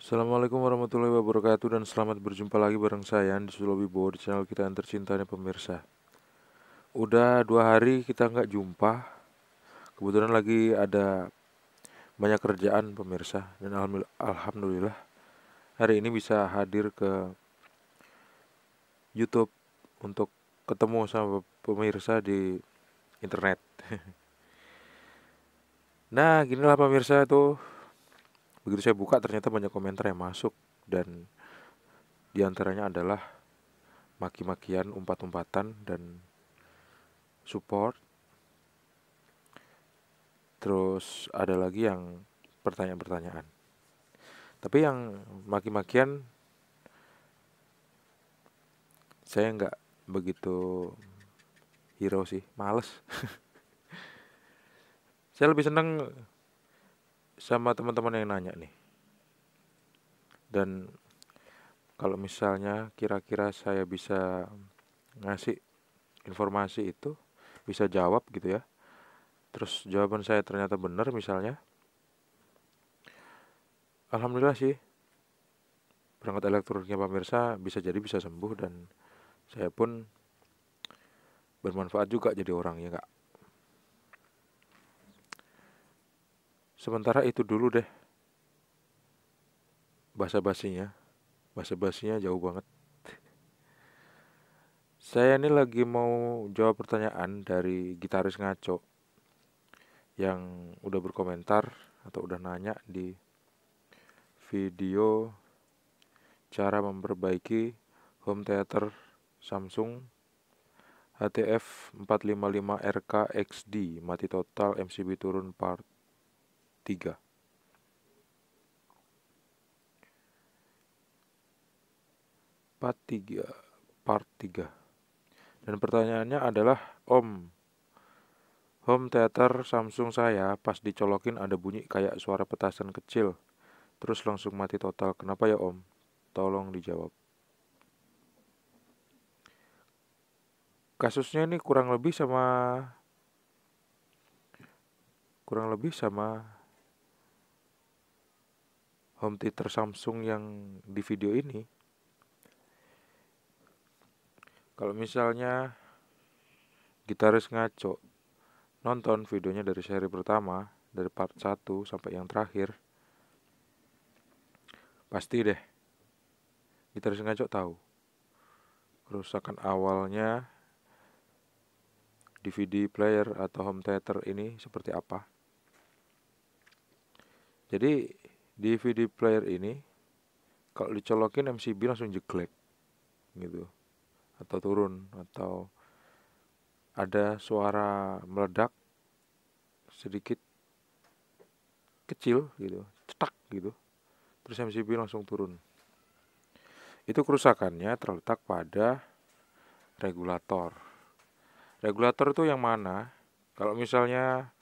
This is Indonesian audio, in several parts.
Assalamualaikum warahmatullahi wabarakatuh dan selamat berjumpa lagi bareng saya Andi Sulowibowo di channel kita yang tercinta nih pemirsa. Udah 2 hari kita nggak jumpa, kebetulan lagi ada banyak kerjaan pemirsa dan alhamdulillah hari ini bisa hadir ke YouTube untuk ketemu sama pemirsa di internet. Nah, ginilah pemirsa tuh, begitu saya buka ternyata banyak komentar yang masuk dan diantaranya adalah maki-makian, umpat-umpatan dan support. Terus ada lagi yang pertanyaan-pertanyaan. Tapi yang maki-makian saya nggak begitu hero sih, males. Saya lebih seneng sama teman-teman yang nanya nih. Dan kalau misalnya kira-kira saya bisa ngasih informasi itu, bisa jawab gitu ya. Terus jawaban saya ternyata benar misalnya. Alhamdulillah sih, perangkat elektroniknya pemirsa bisa jadi bisa sembuh dan saya pun bermanfaat juga jadi orang ya kak. Sementara itu dulu deh basa-basinya. Basa-basinya jauh banget. Saya ini lagi mau jawab pertanyaan dari gitaris ngaco yang udah berkomentar atau udah nanya di video cara memperbaiki home theater Samsung HTF 455 RK XD mati total MCB turun part 3. Part 3. Dan pertanyaannya adalah, Om, home theater Samsung saya pas dicolokin ada bunyi kayak suara petasan kecil. Terus langsung mati total. Kenapa ya Om? Tolong dijawab. Kasusnya ini kurang lebih sama home theater Samsung yang di video ini. Kalau misalnya gitaris ngaco nonton videonya dari seri pertama, dari part 1 sampai yang terakhir, pasti deh gitaris ngaco tahu kerusakan awalnya DVD player atau home theater ini seperti apa. Jadi DVD player ini kalau dicolokin MCB langsung jeglek gitu atau turun atau ada suara meledak sedikit kecil gitu, cetak gitu. Terus MCB langsung turun. Itu kerusakannya terletak pada regulator. Regulator itu yang mana? Kalau misalnya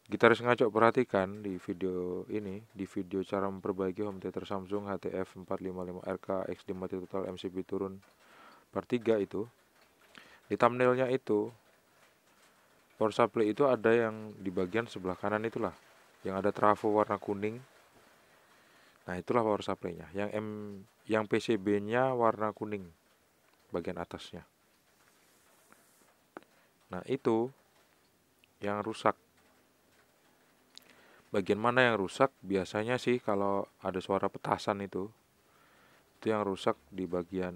gitaris ngaco perhatikan di video ini, di video cara memperbaiki home theater Samsung HTF 455 RK XD mati total MCB turun part 3 itu, di thumbnailnya itu power supply itu ada yang di bagian sebelah kanan itulah, yang ada trafo warna kuning. Nah, itulah power supply-nya. Yang PCB-nya warna kuning bagian atasnya. Nah, itu yang rusak. Bagian mana yang rusak? Biasanya sih kalau ada suara petasan itu yang rusak di bagian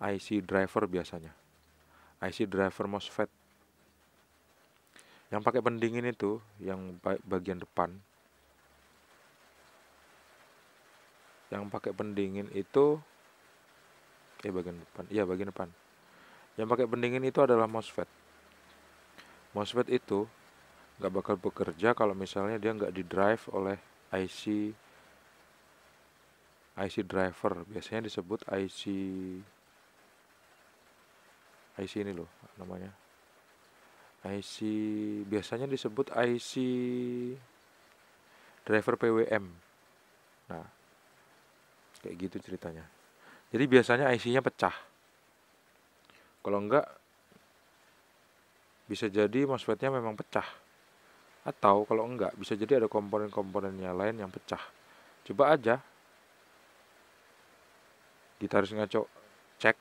IC driver biasanya. IC driver MOSFET. Yang pakai pendingin itu, yang bagian depan. Yang pakai pendingin itu bagian depan. Iya, bagian depan. Yang pakai pendingin itu adalah MOSFET. MOSFET itu nggak bakal bekerja kalau misalnya dia nggak di drive oleh IC driver. Biasanya disebut IC ini loh namanya. IC biasanya disebut IC driver PWM. Nah, kayak gitu ceritanya. Jadi biasanya IC-nya pecah. Kalau enggak, bisa jadi MOSFET-nya memang pecah. Atau kalau enggak, bisa jadi ada komponen-komponennya lain yang pecah. Coba aja gitaris ngaco, cek,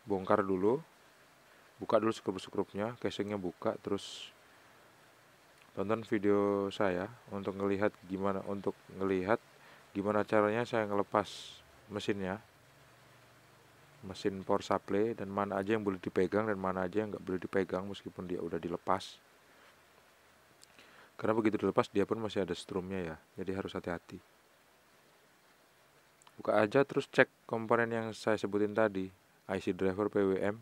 bongkar dulu, buka dulu skrup-skrupnya, casingnya buka, terus tonton video saya untuk ngelihat gimana caranya saya ngelepas mesinnya, mesin power supply, dan mana aja yang boleh dipegang dan mana aja yang nggak boleh dipegang meskipun dia udah dilepas. Karena begitu dilepas dia pun masih ada strumnya ya, jadi harus hati-hati. Buka aja terus cek komponen yang saya sebutin tadi, IC driver PWM,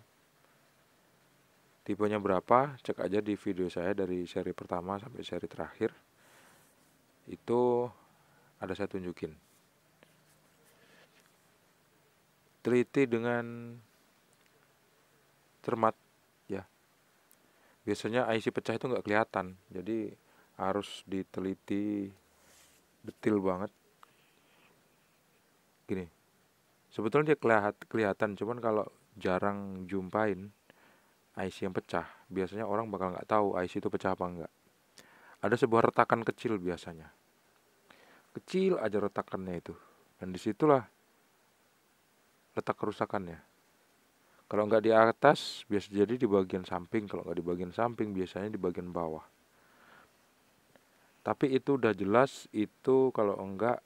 tipenya berapa, cek aja di video saya dari seri pertama sampai seri terakhir. Itu ada saya tunjukin. Teliti dengan cermat ya. Biasanya IC pecah itu nggak kelihatan, jadi harus diteliti detail banget. Gini, sebetulnya dia kelihatan, cuman kalau jarang jumpain IC yang pecah, biasanya orang bakal nggak tahu IC itu pecah apa enggak. Ada sebuah retakan kecil biasanya, kecil aja retakannya itu, dan disitulah letak kerusakannya. Kalau nggak di atas, biasa jadi di bagian samping. Kalau nggak di bagian samping, biasanya di bagian bawah. Tapi itu udah jelas, itu kalau enggak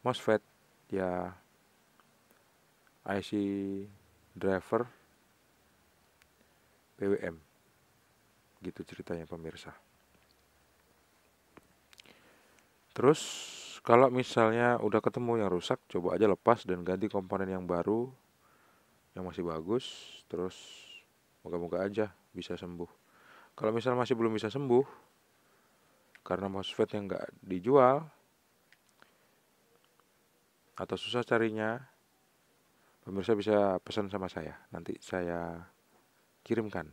MOSFET ya, IC driver PWM. Gitu ceritanya pemirsa. Terus kalau misalnya udah ketemu yang rusak, coba aja lepas dan ganti komponen yang baru yang masih bagus. Terus moga-moga aja bisa sembuh. Kalau misalnya masih belum bisa sembuh karena MOSFET yang nggak dijual atau susah carinya, pemirsa bisa pesan sama saya, nanti saya kirimkan.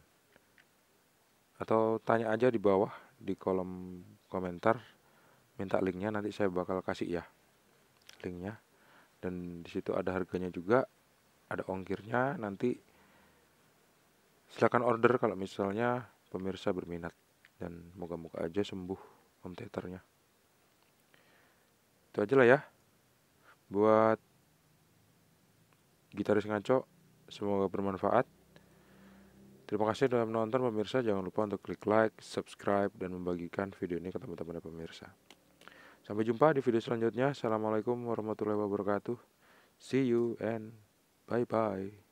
Atau tanya aja di bawah di kolom komentar, minta linknya, nanti saya bakal kasih ya linknya. Dan disitu ada harganya juga, ada ongkirnya. Nanti silakan order kalau misalnya pemirsa berminat, dan moga-moga aja sembuh home theaternya. Itu aja lah ya buat gitaris ngaco, semoga bermanfaat. Terima kasih sudah menonton pemirsa. Jangan lupa untuk klik like, subscribe, dan membagikan video ini ke teman-teman pemirsa. Sampai jumpa di video selanjutnya. Assalamualaikum warahmatullahi wabarakatuh. See you and bye-bye.